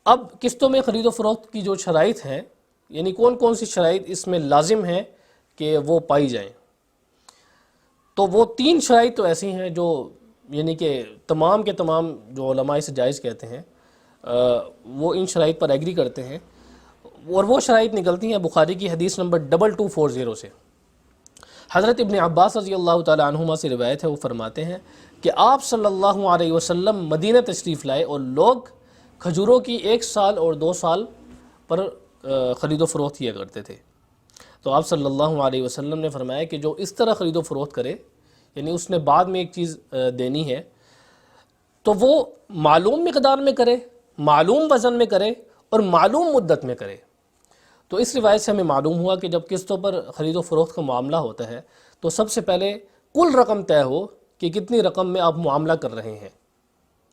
اب قسطوں میں خرید و فروخت کی جو شرائط ہیں، یعنی کون کون سی شرائط اس میں لازم ہیں کہ وہ پائی جائیں، تو وہ 3 شرائط تو ایسی ہیں جو یعنی کہ تمام کے تمام جو علماء اسے جائز کہتے ہیں وہ ان شرائط پر ایگری کرتے ہیں، اور وہ شرائط نکلتی ہیں بخاری کی حدیث نمبر 2240 سے۔ حضرت ابن عباس رضی اللہ تعالی عنہما سے روایت ہے، وہ فرماتے ہیں کہ آپ صلی اللہ علیہ وسلم مدینہ تشریف لائے اور لوگ کھجوروں کی 1 سال اور 2 سال پر خرید و فروخت کیا کرتے تھے، تو آپ صلی اللہ علیہ وسلم نے فرمایا کہ جو اس طرح خرید و فروخت کرے، یعنی اس نے بعد میں ایک چیز دینی ہے تو وہ معلوم مقدار میں کرے، معلوم وزن میں کرے اور معلوم مدت میں کرے۔ تو اس روایت سے ہمیں معلوم ہوا کہ جب قسطوں پر خرید و فروخت کا معاملہ ہوتا ہے تو سب سے پہلے کل رقم طے ہو کہ کتنی رقم میں آپ معاملہ کر رہے ہیں،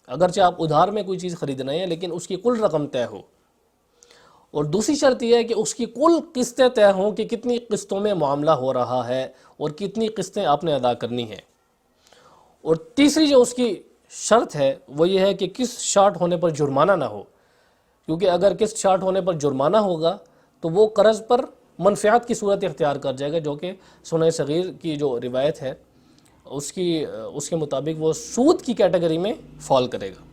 اگرچہ آپ ادھار میں کوئی چیز خرید رہے ہیں لیکن اس کی کل رقم طے ہو، اور دوسری شرط یہ ہے کہ اس کی کل قسطیں طے ہوں کہ کتنی قسطوں میں معاملہ ہو رہا ہے اور کتنی قسطیں آپ نے ادا کرنی ہیں، اور تیسری جو اس کی شرط ہے وہ یہ ہے کہ قسط شارٹ ہونے پر جرمانہ نہ ہو، کیونکہ اگر قسط شارٹ ہونے پر جرمانہ ہوگا تو وہ قرض پر منفعت کی صورت اختیار کر جائے گا، جو کہ سنہ صغیر کی جو روایت ہے اس کے مطابق وہ سود کی کیٹیگری میں فال کرے گا۔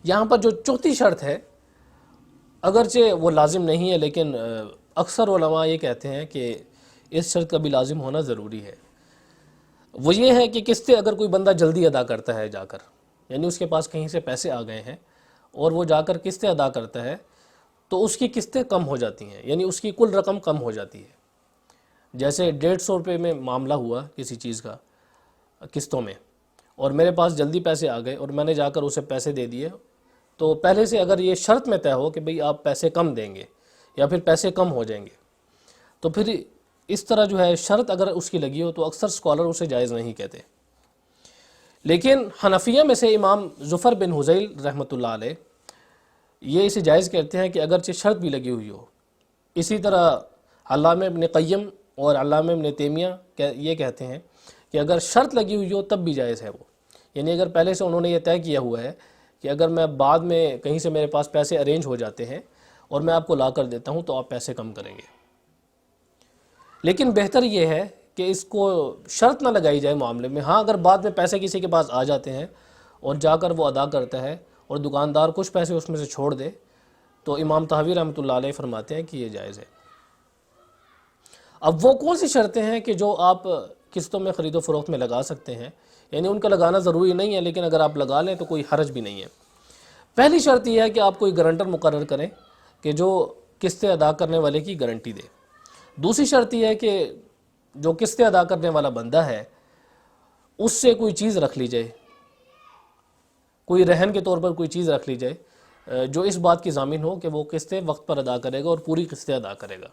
یہاں پر جو چوتھی شرط ہے، اگرچہ وہ لازم نہیں ہے لیکن اکثر علماء یہ کہتے ہیں کہ اس شرط کا بھی لازم ہونا ضروری ہے، وہ یہ ہے کہ قسطیں اگر کوئی بندہ جلدی ادا کرتا ہے جا کر، یعنی اس کے پاس کہیں سے پیسے آ گئے ہیں اور وہ جا کر قسطیں ادا کرتا ہے تو اس کی قسطیں کم ہو جاتی ہیں، یعنی اس کی کل رقم کم ہو جاتی ہے۔ جیسے 150 روپے میں معاملہ ہوا کسی چیز کا قسطوں میں، اور میرے پاس جلدی پیسے آ گئے اور میں نے جا کر اسے پیسے دے دیے، تو پہلے سے اگر یہ شرط میں طے ہو کہ بھئی آپ پیسے کم دیں گے یا پھر پیسے کم ہو جائیں گے، تو پھر اس طرح جو ہے شرط اگر اس کی لگی ہو تو اکثر اسکالر اسے جائز نہیں کہتے۔ لیکن حنفیہ میں سے امام زفر بن حذیل رحمۃ اللہ علیہ یہ اسے جائز کہتے ہیں کہ اگرچہ شرط بھی لگی ہوئی ہو۔ اسی طرح علامہ ابن قیم اور علامہ ابن تیمیہ یہ کہتے ہیں کہ اگر شرط لگی ہوئی ہو تب بھی جائز ہے وہ، یعنی اگر پہلے سے انہوں نے یہ طے کیا ہوا ہے کہ اگر میں بعد میں کہیں سے میرے پاس پیسے ارینج ہو جاتے ہیں اور میں آپ کو لا کر دیتا ہوں تو آپ پیسے کم کریں گے، لیکن بہتر یہ ہے کہ اس کو شرط نہ لگائی جائے معاملے میں۔ ہاں اگر بعد میں پیسے کسی کے پاس آ جاتے ہیں اور جا کر وہ ادا کرتا ہے اور دکاندار کچھ پیسے اس میں سے چھوڑ دے تو امام طحاوی رحمۃ اللہ علیہ فرماتے ہیں کہ یہ جائز ہے۔ اب وہ کون سی شرطیں ہیں کہ جو آپ قسطوں میں خرید و فروخت میں لگا سکتے ہیں، یعنی ان کا لگانا ضروری نہیں ہے لیکن اگر آپ لگا لیں تو کوئی حرج بھی نہیں ہے۔ پہلی شرط یہ ہے کہ آپ کوئی گارنٹر مقرر کریں کہ جو قسطیں ادا کرنے والے کی گارنٹی دے۔ دوسری شرط یہ ہے کہ جو قسطیں ادا کرنے والا بندہ ہے اس سے کوئی چیز رکھ لی جائے، کوئی رہن کے طور پر کوئی چیز رکھ لی جائے جو اس بات کی ضامن ہو کہ وہ قسطیں وقت پر ادا کرے گا اور پوری قسطیں ادا کرے گا۔